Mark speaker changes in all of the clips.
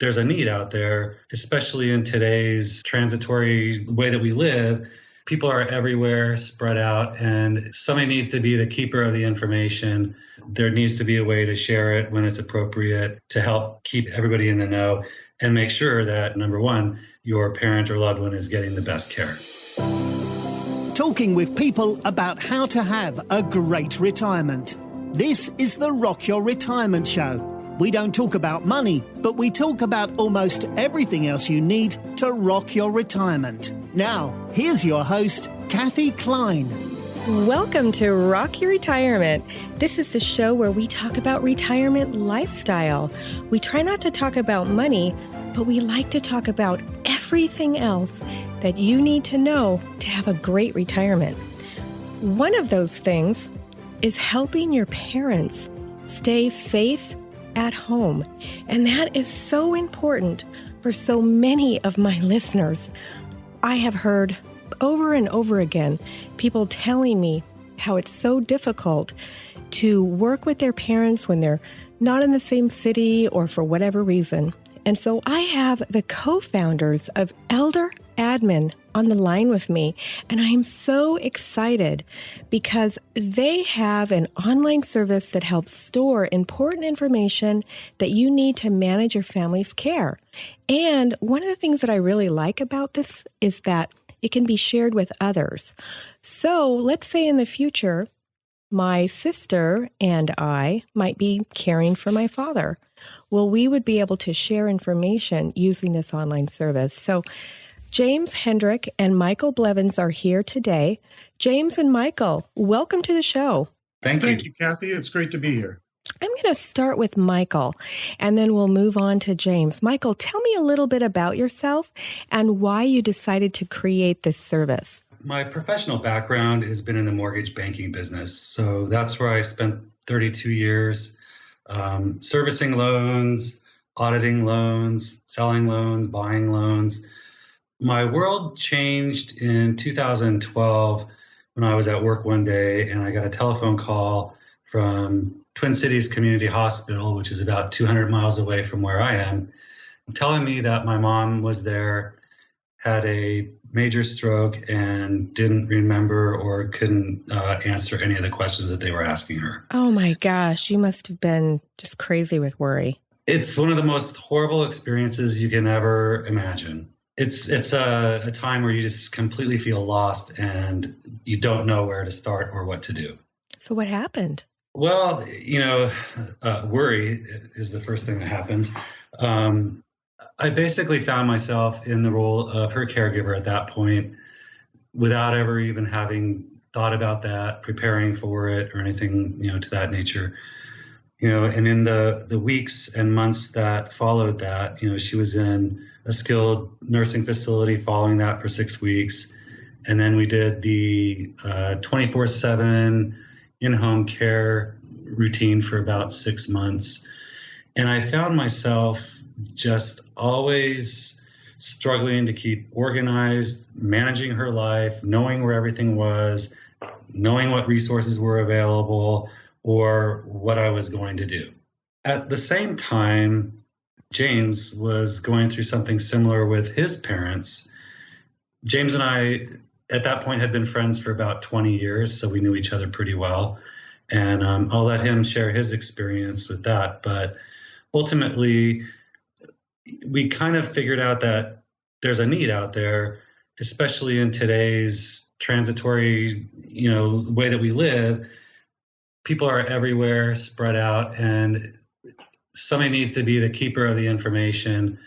Speaker 1: there's a need out there, especially in today's transitory way that we live. People are everywhere, spread out, and somebody needs to be the keeper of the information. There needs to be a way to share it when it's appropriate to help keep everybody in the know and make sure that, number one, your parent or loved one is getting the best care.
Speaker 2: Talking with people about how to have a great retirement. This is the Rock Your Retirement Show. We don't talk about money, but we talk about almost everything else you need to rock your retirement. Now, here's your host, Kathy Klein.
Speaker 3: Welcome to Rock Your Retirement. This is the show where we talk about retirement lifestyle. We try not to talk about money, but we like to talk about everything else that you need to know to have a great retirement. One of those things is helping your parents stay safe at home. And that is so important for so many of my listeners. I have heard over and over again people telling me how it's so difficult to work with their parents when they're not in the same city or for whatever reason. And so I have the co-founders of ElderAdmin on the line with me, and I am so excited because they have an online service that helps store important information that you need to manage your family's care. And one of the things that I really like about this is that it can be shared with others. So let's say in the future, my sister and I might be caring for my father. Well, we would be able to share information using this online service. So James Hendrick and Micheal Blevins are here today. James and Micheal, welcome to the show.
Speaker 1: Thank
Speaker 4: you, Kathy. It's great to be here.
Speaker 3: I'm going to start with Micheal, and then we'll move on to James. Micheal, tell me a little bit about yourself and why you decided to create this service.
Speaker 1: My professional background has been in the mortgage banking business. So that's where I spent 32 years servicing loans, auditing loans, selling loans, buying loans. My world changed in 2012 when I was at work one day and I got a telephone call from Twin Cities Community Hospital, which is about 200 miles away from where I am, telling me that my mom was there, had a major stroke, and didn't remember or couldn't answer any of the questions that they were asking her.
Speaker 3: Oh my gosh, you must have been just crazy with worry.
Speaker 1: It's one of the most horrible experiences you can ever imagine. It's a time where you just completely feel lost and you don't know where to start or what to do.
Speaker 3: So what happened?
Speaker 1: Well, worry is the first thing that happens. I basically found myself in the role of her caregiver at that point without ever even having thought about that, preparing for it or anything, to that nature. And in the weeks and months that followed that, she was in a skilled nursing facility following that for 6 weeks. And then we did the 24/7 in-home care routine for about 6 months. And I found myself just always struggling to keep organized, managing her life, knowing where everything was, knowing what resources were available, or what I was going to do. At the same time, James was going through something similar with his parents. James and I, at that point, had been friends for about 20 years, so we knew each other pretty well. And I'll let him share his experience with that. But ultimately, we kind of figured out that there's a need out there, especially in today's transitory, way that we live. People are everywhere, spread out, and somebody needs to be the keeper of the information,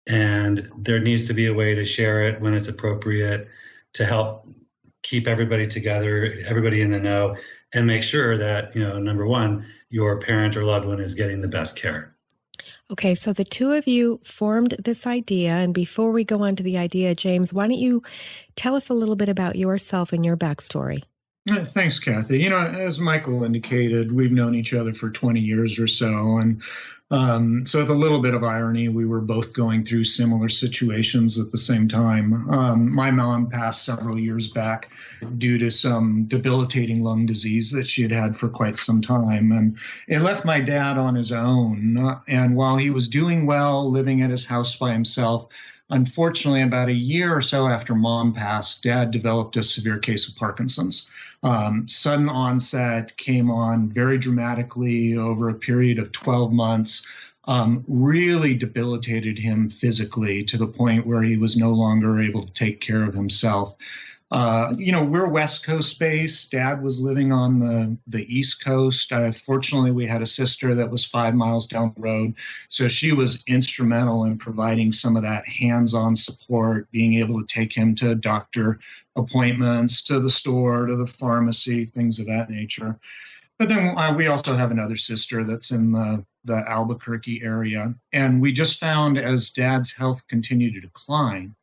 Speaker 1: and there needs to be a way to share it when it's appropriate to help keep everybody together, everybody in the know, and make sure that, number one, your parent or loved one is getting the best care.
Speaker 3: Okay, so the two of you formed this idea, and before we go on to the idea, James, why don't you tell us a little bit about yourself and your backstory?
Speaker 4: Thanks, Kathy. As Michael indicated, we've known each other for 20 years or so. And so, with a little bit of irony, we were both going through similar situations at the same time. My mom passed several years back due to some debilitating lung disease that she had had for quite some time. And it left my dad on his own. And while he was doing well, living at his house by himself, unfortunately, about a year or so after mom passed, dad developed a severe case of Parkinson's. Sudden onset, came on very dramatically over a period of 12 months, really debilitated him physically to the point where he was no longer able to take care of himself. We're West Coast based. Dad was living on the East Coast. Fortunately, we had a sister that was 5 miles down the road. So she was instrumental in providing some of that hands-on support, being able to take him to doctor appointments, to the store, to the pharmacy, things of that nature. But then we also have another sister that's in the Albuquerque area. And we just found as Dad's health continued to decline,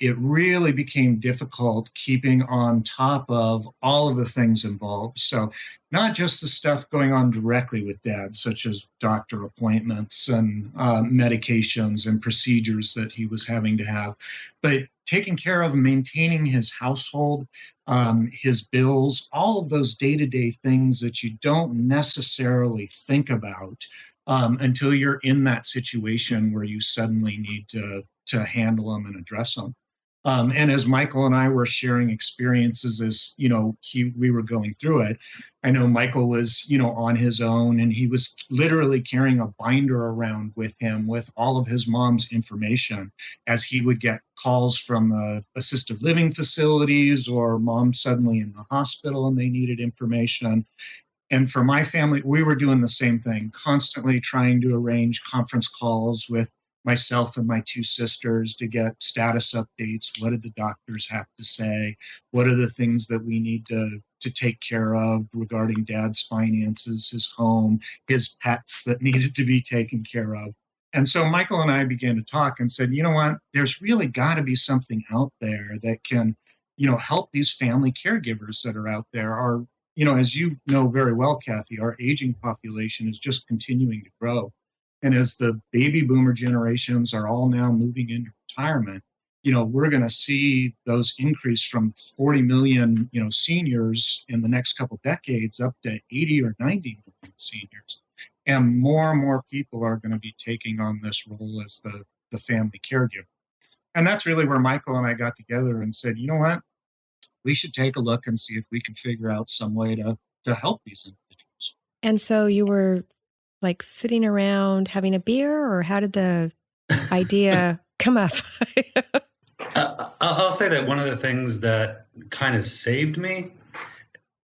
Speaker 4: it really became difficult keeping on top of all of the things involved. So not just the stuff going on directly with Dad, such as doctor appointments and medications and procedures that he was having to have, but taking care of maintaining his household, his bills, all of those day-to-day things that you don't necessarily think about until you're in that situation where you suddenly need to handle them and address them. And as Michael and I were sharing experiences as, we were going through it, I know Michael was, on his own, and he was literally carrying a binder around with him with all of his mom's information as he would get calls from the assisted living facilities or mom suddenly in the hospital and they needed information. And for my family, we were doing the same thing, constantly trying to arrange conference calls with myself and my two sisters to get status updates. What did the doctors have to say? What are the things that we need to take care of regarding Dad's finances, his home, his pets that needed to be taken care of? And so Michael and I began to talk and said, you know what, there's really got to be something out there that can, help these family caregivers that are out there. As you know very well, Kathy, our aging population is just continuing to grow. And as the baby boomer generations are all now moving into retirement, we're going to see those increase from 40 million, seniors in the next couple of decades up to 80 or 90 million seniors. And more people are going to be taking on this role as the family caregiver. And that's really where Michael and I got together and said, you know what, we should take a look and see if we can figure out some way to help these individuals.
Speaker 3: And so you were like sitting around having a beer, or how did the idea come up?
Speaker 1: I'll say that one of the things that kind of saved me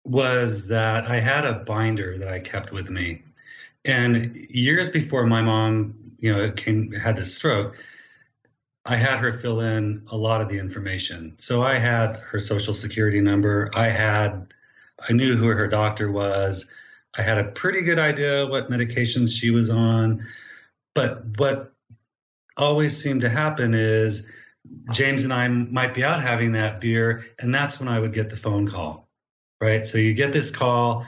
Speaker 1: was that I had a binder that I kept with me. And years before my mom, had this stroke, I had her fill in a lot of the information. So I had her social security number. I knew who her doctor was. I had a pretty good idea what medications she was on. But what always seemed to happen is James and I might be out having that beer, and that's when I would get the phone call, right? So you get this call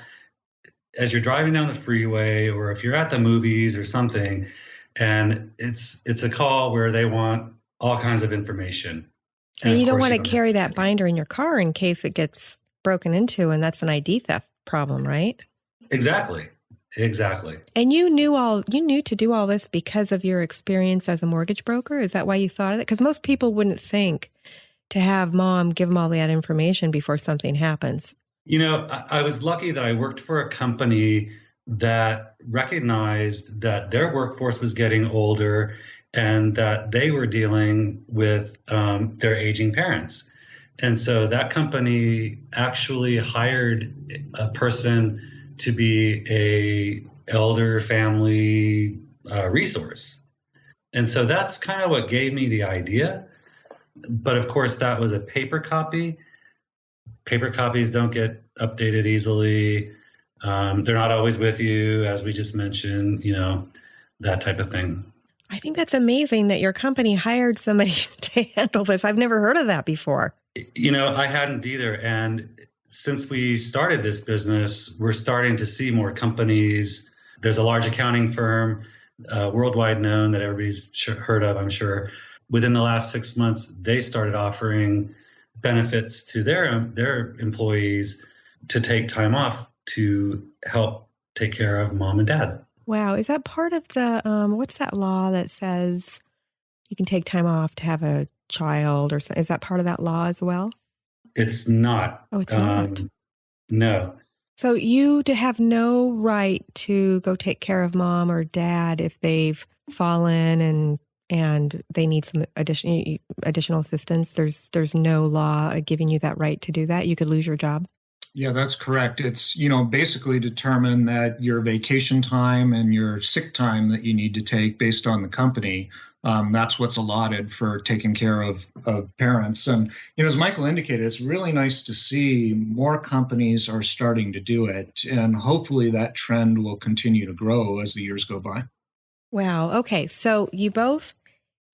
Speaker 1: as you're driving down the freeway, or if you're at the movies or something, and it's a call where they want all kinds of information.
Speaker 3: And you don't want to carry that binder in your car in case it gets broken into, and that's an ID theft problem, right?
Speaker 1: Exactly.
Speaker 3: And you knew to do all this because of your experience as a mortgage broker? Is that why you thought of it? Because most people wouldn't think to have mom give them all that information before something happens.
Speaker 1: I was lucky that I worked for a company that recognized that their workforce was getting older and that they were dealing with their aging parents. And so that company actually hired a person to be a elder family resource. And so that's kind of what gave me the idea. But of course, that was a paper copy. Paper copies don't get updated easily. They're not always with you, as we just mentioned, that type of thing.
Speaker 3: I think that's amazing that your company hired somebody to handle this. I've never heard of that before.
Speaker 1: I hadn't either. And since we started this business, we're starting to see more companies. There's a large accounting firm, worldwide known, that everybody's heard of, I'm sure. Within the last 6 months, they started offering benefits to their employees to take time off to help take care of mom and dad.
Speaker 3: Wow. Is that part of the, what's that law that says you can take time off to have a child, or is that part of that law as well?
Speaker 1: It's not.
Speaker 3: Oh, it's not?
Speaker 1: No.
Speaker 3: So you have no right to go take care of mom or dad if they've fallen and they need some additional assistance. There's no law giving you that right to do that. You could lose your job.
Speaker 4: Yeah, that's correct. It's, basically determined that your vacation time and your sick time that you need to take based on the company, that's what's allotted for taking care of parents. And, as Michael indicated, it's really nice to see more companies are starting to do it. And hopefully that trend will continue to grow as the years go by.
Speaker 3: Wow. Okay. So you both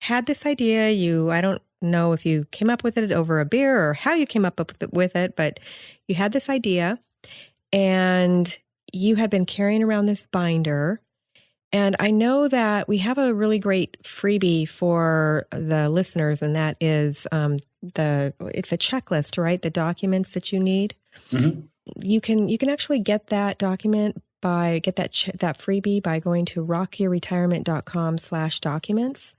Speaker 3: had this idea. I don't know if you came up with it over a beer or how you came up with it, but you had this idea and you had been carrying around this binder. And I know that we have a really great freebie for the listeners, and that is it's a checklist, right? The documents that you need. Mm-hmm. You can actually get that document that freebie by going to rockyourretirement.com/documents.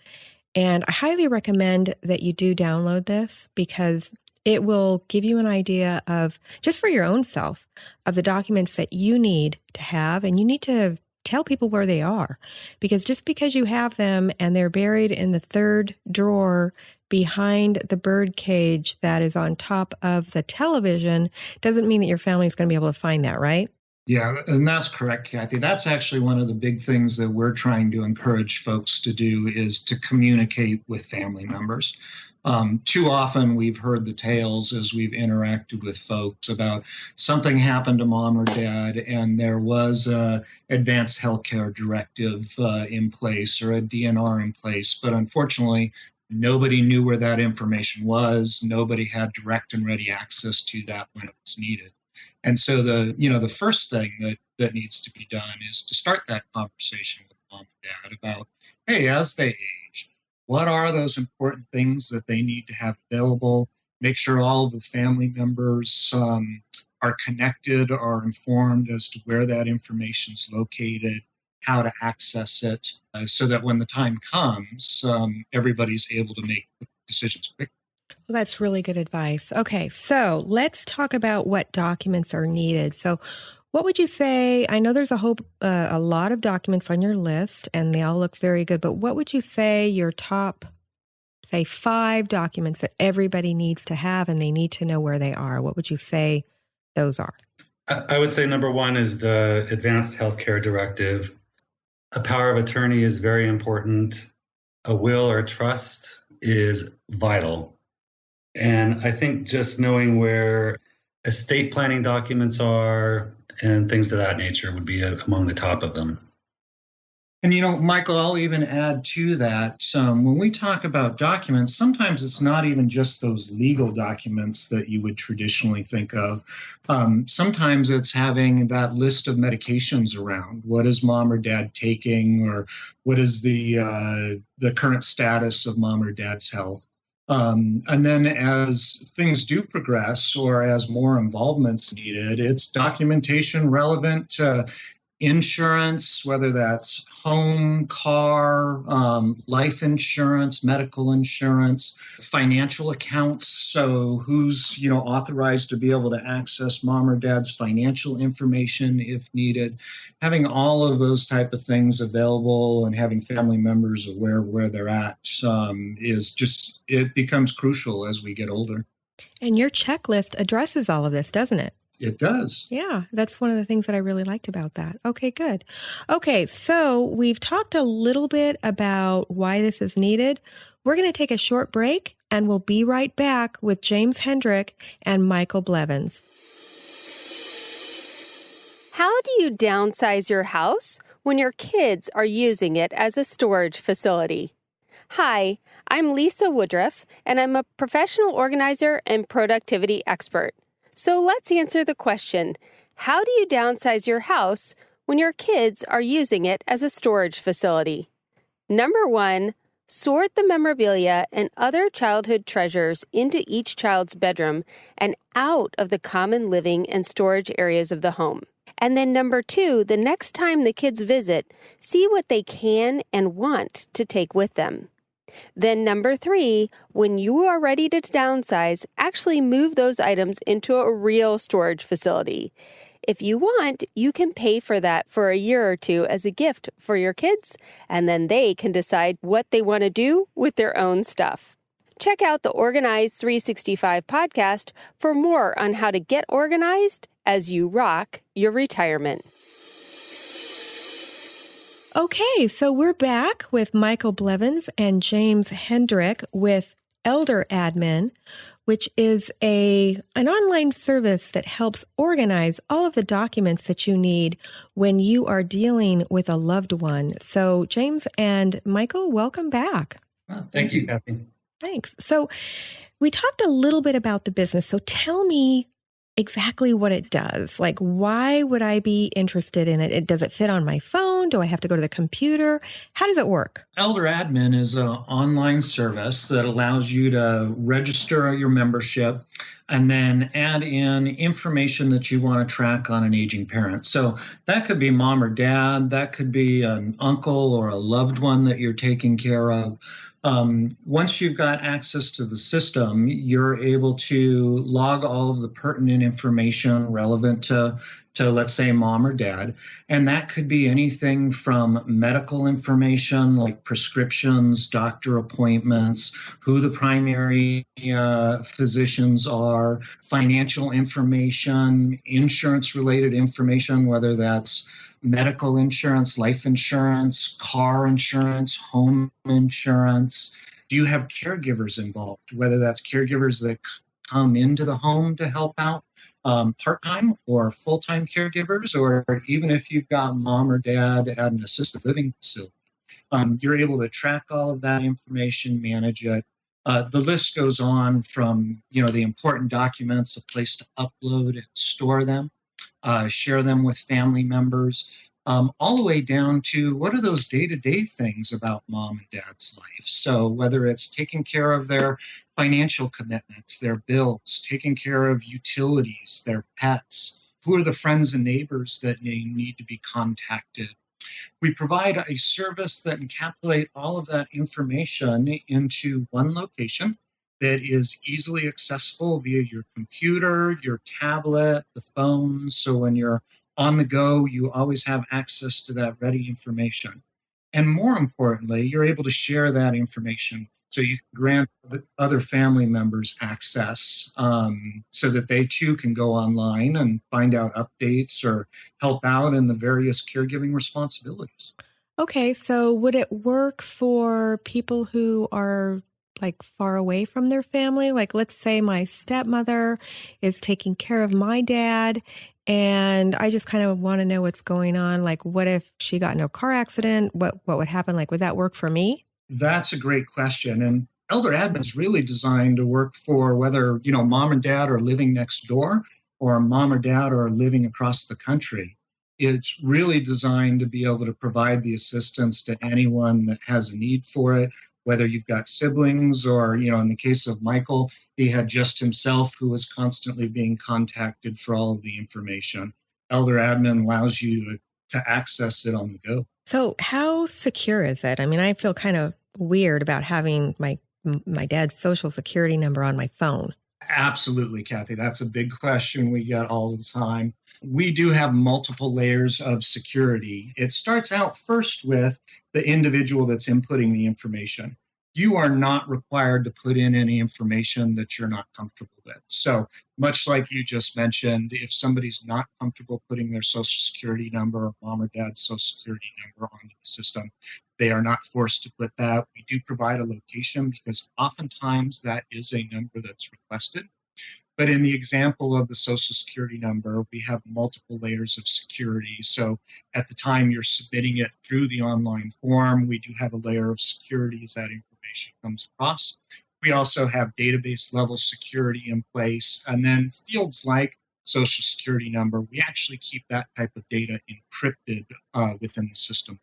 Speaker 3: And I highly recommend that you do download this, because it will give you an idea of, just for your own self, of the documents that you need to have, and you need to tell people where they are, because just because you have them and they're buried in the third drawer behind the bird cage that is on top of the television doesn't mean that your family is going to be able to find that, right?
Speaker 4: Yeah, and that's correct, Kathy. That's actually one of the big things that we're trying to encourage folks to do, is to communicate with family members. Too often we've heard the tales as we've interacted with folks about something happened to mom or dad and there was a advanced healthcare directive in place or a DNR in place. But unfortunately, nobody knew where that information was. Nobody had direct and ready access to that when it was needed. And so the first thing that needs to be done is to start that conversation with mom and dad about, hey, as they age, what are those important things that they need to have available? Make sure all of the family members are connected, are informed as to where that information is located, how to access it, so that when the time comes, everybody's able to make decisions quickly.
Speaker 3: Well, that's really good advice. Okay, so let's talk about what documents are needed. So what would you say? I know there's a lot of documents on your list and they all look very good, but what would you say your top, say, 5 documents that everybody needs to have and they need to know where they are? What would you say those are?
Speaker 1: I would say number 1 is the Advanced Healthcare Directive. A power of attorney is very important. A will or trust is vital. And I think just knowing where estate planning documents are and things of that nature would be among the top of them.
Speaker 4: And, Michael, I'll even add to that. When we talk about documents, sometimes it's not even just those legal documents that you would traditionally think of. Sometimes it's having that list of medications around. What is mom or dad taking, or what is the current status of mom or dad's health? And then as things do progress or as more involvement's needed, it's documentation relevant to insurance, whether that's home, car, life insurance, medical insurance, financial accounts. So who's, authorized to be able to access mom or dad's financial information if needed. Having all of those type of things available and having family members aware of where they're at it becomes crucial as we get older.
Speaker 3: And your checklist addresses all of this, doesn't it?
Speaker 4: It does.
Speaker 3: Yeah, that's one of the things that I really liked about that. Okay, good. Okay, so we've talked a little bit about why this is needed. We're going to take a short break, and we'll be right back with James Hendrick and Michael Blevins.
Speaker 5: How do you downsize your house when your kids are using it as a storage facility? Hi, I'm Lisa Woodruff, and I'm a professional organizer and productivity expert. So let's answer the question, how do you downsize your house when your kids are using it as a storage facility? Number 1, sort the memorabilia and other childhood treasures into each child's bedroom and out of the common living and storage areas of the home. And then number 2, the next time the kids visit, see what they can and want to take with them. Then number 3, when you are ready to downsize, actually move those items into a real storage facility. If you want, you can pay for that for a year or two as a gift for your kids, and then they can decide what they want to do with their own stuff. Check out the Organized 365 podcast for more on how to get organized as you rock your retirement.
Speaker 3: Okay, so we're back with Micheal Blevins and James Hendrick with ElderAdmin, which is an online service that helps organize all of the documents that you need when you are dealing with a loved one. So James and Micheal, welcome back.
Speaker 1: Thank you, Kathy.
Speaker 3: Thanks. So we talked a little bit about the business. So tell me exactly what it does. Like, why would I be interested in it? Does it fit on my phone? Do I have to go to the computer? How does it work?
Speaker 4: ElderAdmin is an online service that allows you to register your membership and then add in information that you want to track on an aging parent. So that could be mom or dad, that could be an uncle or a loved one that you're taking care of. Once you've got access to the system, you're able to log all of the pertinent information relevant to let's say, mom or dad. And that could be anything from medical information like prescriptions, doctor appointments, who the primary physicians are, financial information, insurance-related information, whether that's medical insurance, life insurance, car insurance, home insurance. Do you have caregivers involved, whether that's caregivers that come into the home to help out, part-time or full-time caregivers, or even if you've got mom or dad at an assisted living facility. You're able to track all of that information, manage it. The list goes on from, the important documents, a place to upload and store them, share them with family members, all the way down to what are those day-to-day things about mom and dad's life. So whether it's taking care of their financial commitments, their bills, taking care of utilities, their pets, who are the friends and neighbors that may need to be contacted. We provide a service that encapsulates all of that information into one location that is easily accessible via your computer, your tablet, the phone. So when you're on the go, you always have access to that ready information. And more importantly, you're able to share that information so you can grant the other family members access so that they too can go online and find out updates or help out in the various caregiving responsibilities.
Speaker 3: Okay, so would it work for people who are like far away from their family? Like, let's say my stepmother is taking care of my dad and I just kind of want to know what's going on. Like, what if she got in a car accident? What would happen? Like, would that work for me?
Speaker 4: That's a great question. And ElderAdmin is really designed to work for whether, mom and dad are living next door or mom or dad are living across the country. It's really designed to be able to provide the assistance to anyone that has a need for it, whether you've got siblings or, in the case of Micheal, he had just himself who was constantly being contacted for all of the information. ElderAdmin allows you to access it on the go.
Speaker 3: So how secure is it? I mean, I feel kind of weird about having my dad's social security number on my phone.
Speaker 4: Absolutely, Kathy. That's a big question we get all the time. We do have multiple layers of security. It starts out first with the individual that's inputting the information. You are not required to put in any information that you're not comfortable with. So much like you just mentioned, if somebody's not comfortable putting their social security number or mom or dad's social security number onto the system, they are not forced to put that. We do provide a location because oftentimes that is a number that's requested. But in the example of the social security number, we have multiple layers of security. So at the time you're submitting it through the online form, we do have a layer of security as that information comes across. We also have database level security in place. And then fields like Social Security number, we actually keep that type of data encrypted within the system.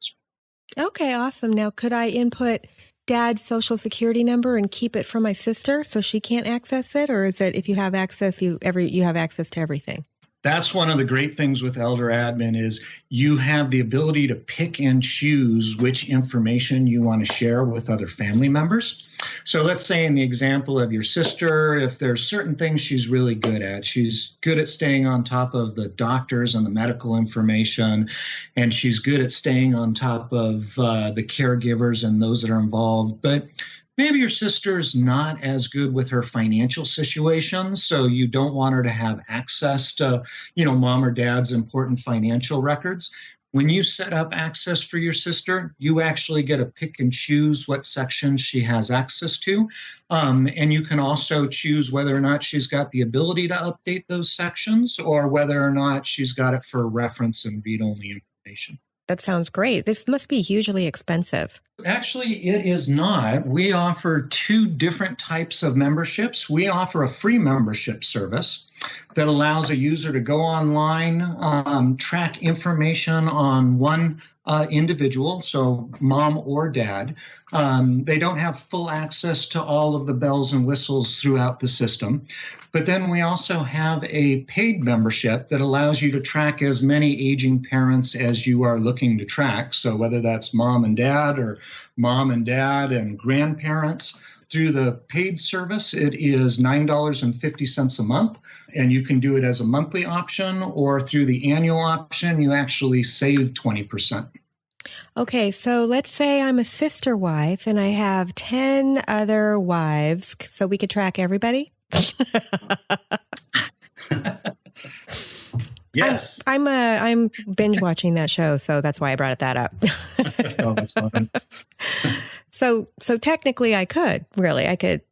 Speaker 3: Okay, awesome. Now, could I input Dad's Social Security number and keep it from my sister so she can't access it? Or is it if you have access, you have access to everything?
Speaker 4: That's one of the great things with ElderAdmin is you have the ability to pick and choose which information you want to share with other family members. So let's say in the example of your sister, if there's certain things she's really good at, she's good at staying on top of the doctors and the medical information, and she's good at staying on top of the caregivers and those that are involved. But maybe your sister's not as good with her financial situation, so you don't want her to have access to, mom or dad's important financial records. When you set up access for your sister, you actually get to pick and choose what section she has access to. And you can also choose whether or not she's got the ability to update those sections or whether or not she's got it for reference and read-only information.
Speaker 3: That sounds great. This must be hugely expensive.
Speaker 4: Actually, it is not. We offer two different types of memberships. We offer a free membership service that allows a user to go online, track information on one individual, so mom or dad. They don't have full access to all of the bells and whistles throughout the system. But then we also have a paid membership that allows you to track as many aging parents as you are looking to track. So whether that's mom and dad or mom and dad and grandparents. Through the paid service, it is $9.50 a month, and you can do it as a monthly option, or through the annual option, you actually save 20%.
Speaker 3: Okay, so let's say I'm a sister wife and I have 10 other wives, so we could track everybody?
Speaker 1: Yes.
Speaker 3: I'm binge watching that show, so that's why I brought that up.
Speaker 4: Oh, that's fun.
Speaker 3: So technically I could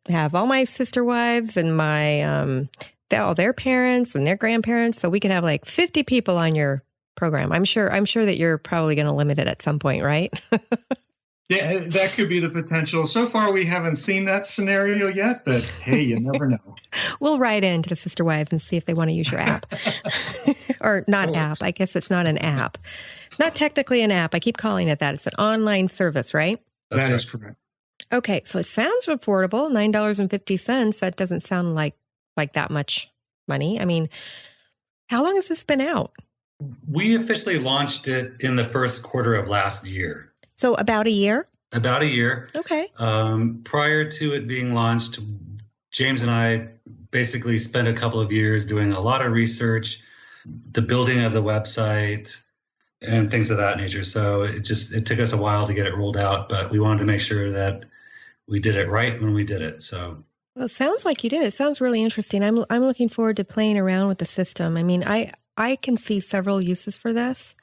Speaker 3: have all my sister wives and my all their parents and their grandparents, so we could have like 50 people on your program. I'm sure that you're probably going to limit it at some point, right?
Speaker 4: Yeah, that could be the potential. So far, we haven't seen that scenario yet, but hey, you never know.
Speaker 3: We'll write into the sister wives and see if they want to use your app. Or not app. I guess it's not an app. Not technically an app. I keep calling it that. It's an online service, right?
Speaker 4: That is correct.
Speaker 3: Okay, so it sounds affordable, $9.50. That doesn't sound like that much money. I mean, how long has this been out?
Speaker 1: We officially launched it in the first quarter of last year.
Speaker 3: So about a year?
Speaker 1: About a year.
Speaker 3: Okay.
Speaker 1: Prior to it being launched, James and I basically spent a couple of years doing a lot of research, the building of the website, and things of that nature. So it took us a while to get it rolled out, but we wanted to make sure that we did it right when we did it. So.
Speaker 3: Well, it sounds like you did. It sounds really interesting. I'm looking forward to playing around with the system. I mean, I can see several uses for this.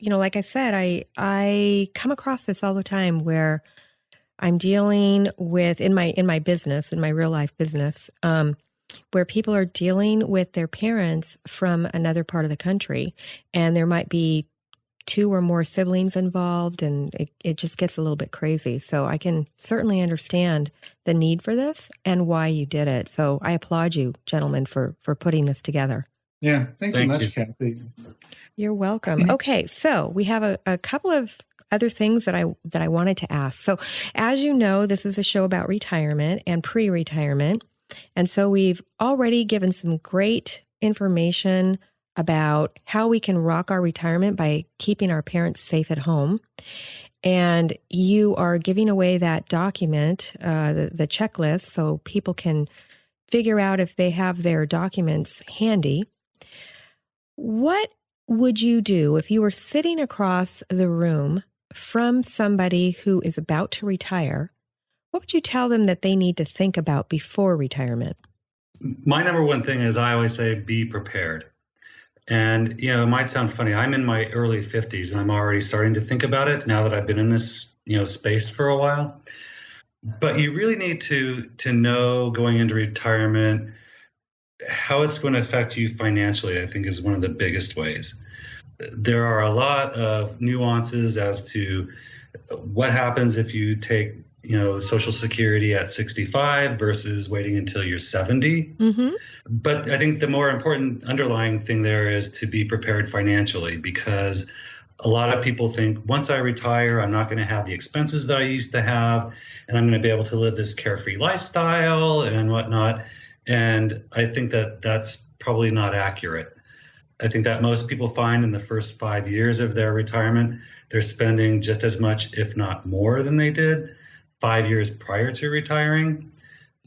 Speaker 3: Like I said, I come across this all the time where I'm dealing with in my business, in my real life business, where people are dealing with their parents from another part of the country, and there might be 2 or more siblings involved, and it just gets a little bit crazy. So I can certainly understand the need for this and why you did it. So I applaud you, gentlemen, for putting this together.
Speaker 4: Yeah, thank you much, Kathy.
Speaker 3: You're welcome. Okay, so we have a couple of other things that I wanted to ask. So as you know, this is a show about retirement and pre-retirement. And so we've already given some great information about how we can rock our retirement by keeping our parents safe at home. And you are giving away that document, the checklist, so people can figure out if they have their documents handy. What would you do if you were sitting across the room from somebody who is about to retire? What would you tell them that they need to think about before retirement?
Speaker 1: My number one thing is I always say, be prepared. And, it might sound funny. I'm in my early 50s and I'm already starting to think about it now that I've been in this, space for a while. But you really need to know going into retirement how it's going to affect you financially, I think, is one of the biggest ways. There are a lot of nuances as to what happens if you take Social Security at 65 versus waiting until you're 70.
Speaker 3: Mm-hmm.
Speaker 1: But I think the more important underlying thing there is to be prepared financially, because a lot of people think once I retire, I'm not going to have the expenses that I used to have, and I'm going to be able to live this carefree lifestyle and whatnot. And I think that that's probably not accurate. I think that most people find in the first 5 years of their retirement, they're spending just as much, if not more, than they did 5 years prior to retiring.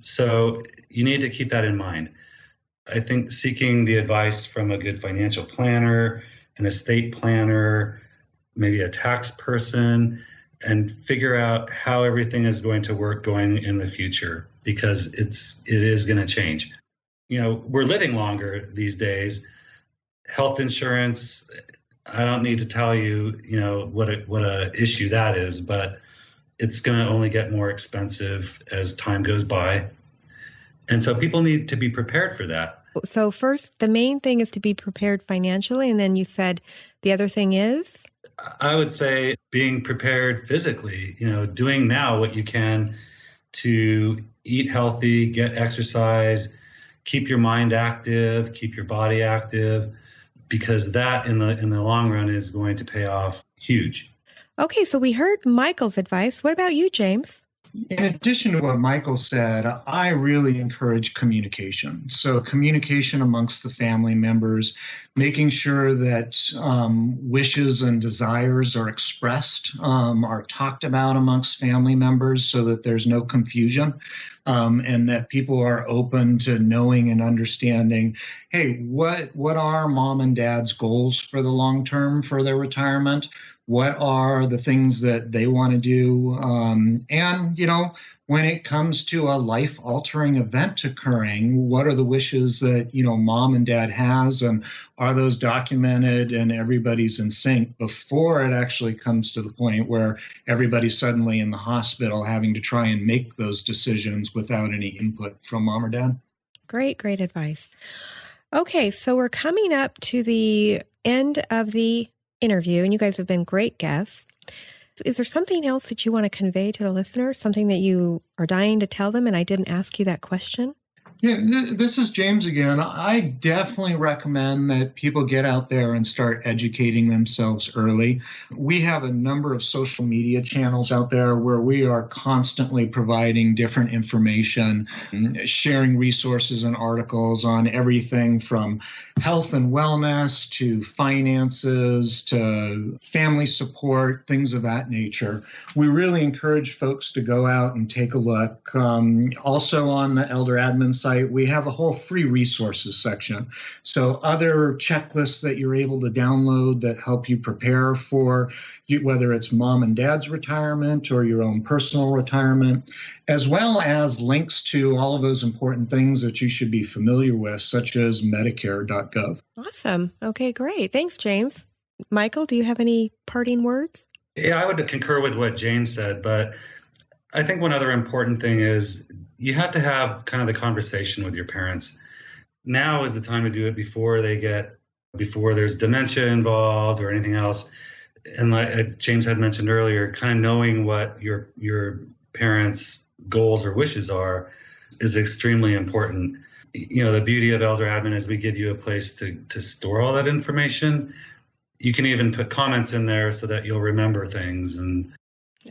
Speaker 1: So you need to keep that in mind. I think seeking the advice from a good financial planner, an estate planner, maybe a tax person, and figure out how everything is going to work going in the future, because it is going to change. We're living longer these days. Health insurance, I don't need to tell you, what a issue that is, but it's going to only get more expensive as time goes by. And so people need to be prepared for that.
Speaker 3: So first, the main thing is to be prepared financially. And then you said the other thing is?
Speaker 1: I would say being prepared physically, doing now what you can to eat healthy, get exercise, keep your mind active, keep your body active, because that in the long run is going to pay off huge.
Speaker 3: Okay, so we heard Michael's advice. What about you, James?
Speaker 4: In addition to what Michael said, I really encourage communication. So communication amongst the family members, making sure that wishes and desires are expressed, are talked about amongst family members so that there's no confusion, and that people are open to knowing and understanding, hey, what are mom and dad's goals for the long term for their retirement? What are the things that they want to do? And, when it comes to a life-altering event occurring, what are the wishes that, mom and dad has? And are those documented and everybody's in sync before it actually comes to the point where everybody's suddenly in the hospital having to try and make those decisions without any input from mom or dad?
Speaker 3: Great advice. Okay, so we're coming up to the end of the interview, and you guys have been great guests. Is there something else that you want to convey to the listener, something that you are dying to tell them and I didn't ask you that question?
Speaker 4: Yeah, this is James again. I definitely recommend that people get out there and start educating themselves early. We have a number of social media channels out there where we are constantly providing different information, sharing resources and articles on everything from health and wellness to finances to family support, things of that nature. We really encourage folks to go out and take a look. Also on the ElderAdmin site, we have a whole free resources section. So other checklists that you're able to download that help you prepare for whether it's mom and dad's retirement or your own personal retirement, as well as links to all of those important things that you should be familiar with, such as Medicare.gov.
Speaker 3: Awesome. Okay, great. Thanks, James. Michael, do you have any parting words?
Speaker 1: Yeah, I would concur with what James said, but I think one other important thing is you have to have kind of the conversation with your parents. Now is the time to do it before there's dementia involved or anything else. And like James had mentioned earlier, kind of knowing what your parents' goals or wishes are is extremely important. The beauty of ElderAdmin is we give you a place to store all that information. You can even put comments in there so that you'll remember things. And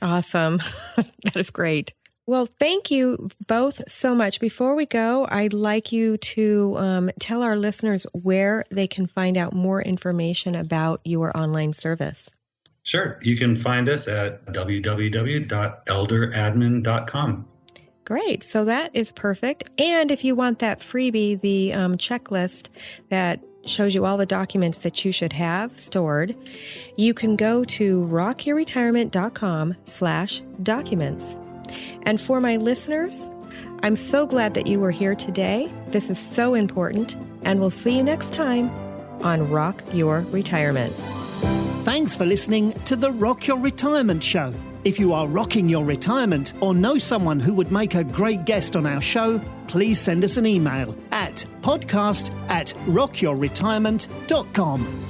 Speaker 3: awesome. That is great. Well, thank you both so much. Before we go, I'd like you to tell our listeners where they can find out more information about your online service.
Speaker 1: Sure. You can find us at www.elderadmin.com.
Speaker 3: Great. So that is perfect. And if you want that freebie, the checklist that shows you all the documents that you should have stored, you can go to rockyourretirement.com/documents. And for my listeners, I'm so glad that you were here today. This is so important, and we'll see you next time on Rock Your Retirement.
Speaker 2: Thanks for listening to the Rock Your Retirement Show. If you are rocking your retirement or know someone who would make a great guest on our show, please send us an email at podcast@rockyourretirement.com.